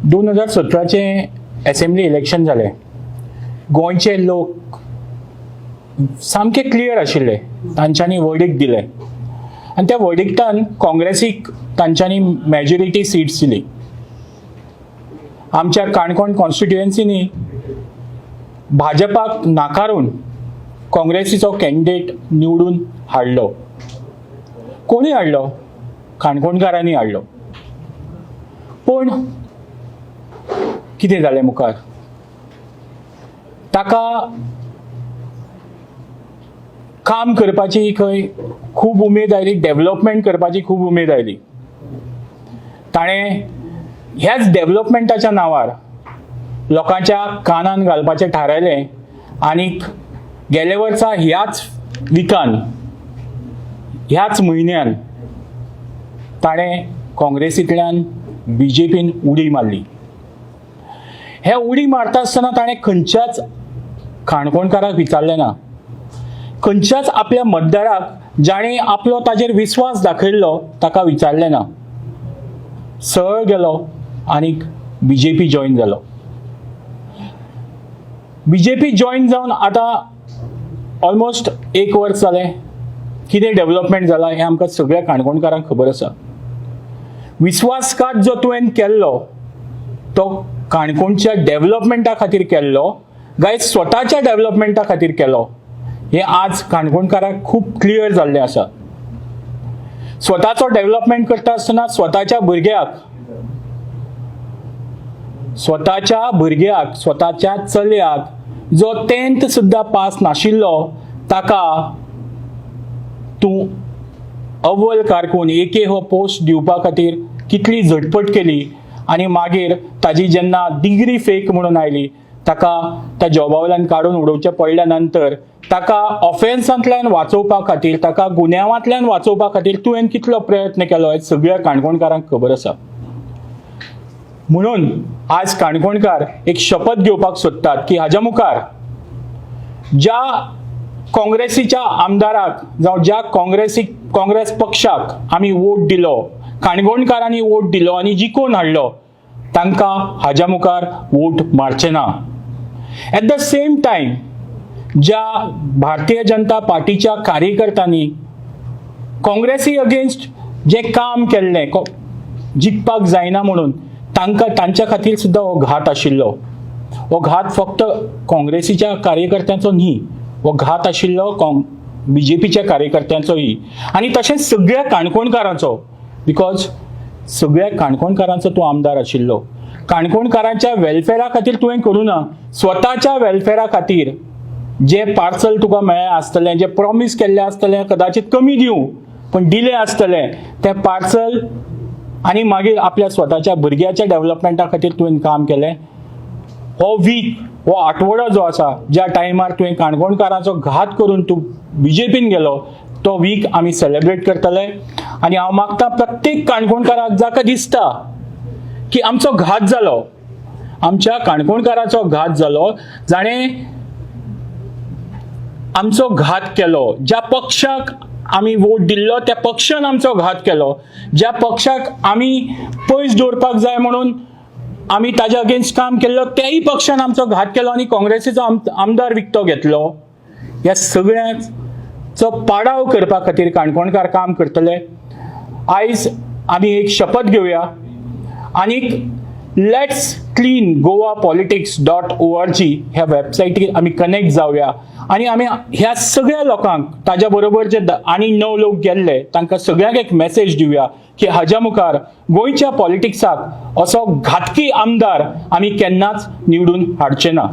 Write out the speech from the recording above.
2017 assembly election जालें. गोंयचे लोक सामके क्लियर आशिल्ले. तांच्यांनी वर्डिक्ट दिले आनी त्या वर्डिक्टान काँग्रेसीक तांच्यांनी मेजॉरिटी सीट्स दिली. आमच्या काणकोण कॉन्स्टिट्युएन्सीनी भाजपाक नाकारून काँग्रेसीचो कॅन्डिडेट निवडून हाडलो. कोणी हाडलो? काणकोणकारांनी हाडलो. पूण कितें जालें मुखार? ताका काम करपाची खंय खूब उमेद आयली, डेव्हलपमेंट करपाची खूब उमेद आयली. ताणें ह्याच डेव्हलपमेंटाच्या नांवार लोकांच्या कानान घालपाचें थारायलें आनीक गेल्या वर्सा ह्याच विकान, ह्याच म्हयन्यान ताणें काँग्रेसींतल्यान BJPन उडी मारली. हे उडी मारता आसतना ताणें खंयच्याच काणकोणकाराक विचारलें ना. खंयच्याच आपल्या मतदाराक जाणें आपलो ताजेर विस्वास दाखयल्लो ताका विचारलें ना. सरळ गेलो आनीक BJP जॉयन जालो. BJP जॉयन जावन आतां ऑलमोस्ट 1 वर्स जालें. कितें डेव्हलपमेंट जाला हें आमकां सगळ्या काणकोणकारांक खबर आसा. विस्वासघात जो तुवें केल्लो तो काणकोणच्या डेव्हलपमेंटा खातीर केल्लो काय स्वताच्या डेव्हलपमेंटा खातीर केलो हें आज काणकोणकारांक खूब क्लियर जाल्लें आसा. स्वताचो डेव्हलपमेंट करता आसतना स्वताच्या भुरग्याक स्वताच्या चलयाक जो 10th सुद्दां पास नाशिल्लो ताका तूं अव्वल कारकून एके हो पोस्ट दिवपा खातीर कितली झटपट केली आनी मागीर ताजी जेन्ना डिग्री फेक म्हणून आयली ताका त्या जॉबावयल्यान काडून उडोवचें पडल्या नंतर ताका ऑफेन्सांतल्यान वाचोवपा खातीर, ताका गुन्यांवांतल्यान वाचोवपा खातीर तुवें कितलो प्रयत्न केलो हें सगळ्या काणकोणकारांक खबर आसा. म्हणून आज काणकोणकार एक शपथ घेवपाक सोदतात की हाच्या मुखार ज्या काँग्रेसीच्या आमदाराक जावं ज्या काँग्रेस पक्षाक आमी वोट दिलो, काणकोणकारांनी वोट दिलो आनी जिखून हाडलो तांकां हाच्या मुखार वोट मारचे ना. एट द सेम टायम ज्या भारतीय जनता पार्टीच्या कार्यकर्त्यांनी काँग्रेसी अगेन्स्ट जें काम केल्लें जिखपाक जायना म्हणून तांच्या खातीर सुद्दां हो घात आशिल्लो. हो घात फक्त काँग्रेसीच्या कार्यकर्त्यांचो न्ही, हो घात आशिल्लो BJPच्या कार्यकर्त्यांचोय आनी तशेंच सगळ्या काणकोणकारांचो. बिकॉज सगळ्या काणकोणकारांचो तूं आमदार आशिल्लो. काणकोणकारांच्या वेलफेअरा खातीर तुवें करूं ना, स्वताच्या वेलफेअरा खातीर जे पार्सल तुका मेळ्ळें आसतलें, जे प्रॉमीस केल्लें आसतलें, कदाचित कमी दिवं पण दिलें आसतलें तें पार्सल आनी मागीर आपल्या स्वताच्या भुरग्याच्या डेव्हलपमेंटा खातीर तुवें काम केलें. हो वीक, हो आठवडो जो आसा ज्या टायमार तुवें काणकोणकारांचो घात करून तूं BJPन गेलो तो वीक आमी सेलेब्रेट करतले. आनी हांव मागता प्रत्येक काणकोणकाराक जाका दिसता की आमचो घात जालो, आमच्या काणकोणकाराचो घात जालो, जाणें आमचो घात केलो, ज्या पक्षाक आमी वोट दिल्लो त्या पक्षान आमचो घात केलो, ज्या पक्षाक आमी पयस दवरपाक जाय म्हणून आमी ताज्या अगेन्स्ट काम केल्लो त्याही पक्षान आमचो घात केलो आनी काँग्रेसीचो आमदार विकतो घेतलो. ह्या सगळ्याचो पाडाव करपा खातीर काणकोणकार काम करतले. आयज आमी एक शपथ घेवया आनीक लेट्स क्लीन गोवा politics.org ह्या वेबसायटीर आमी कनेक्ट जावया आनी आमी ह्या सगळ्या लोकांक ताज्या बरोबर जे आनी 9 लोक गेल्ले तांकां सगळ्यांक एक मेसेज दिवया की हाज्या मुखार गोंयच्या पॉलिटिक्साक असो घातकी आमदार आमी केन्नाच निवडून हाडचे ना.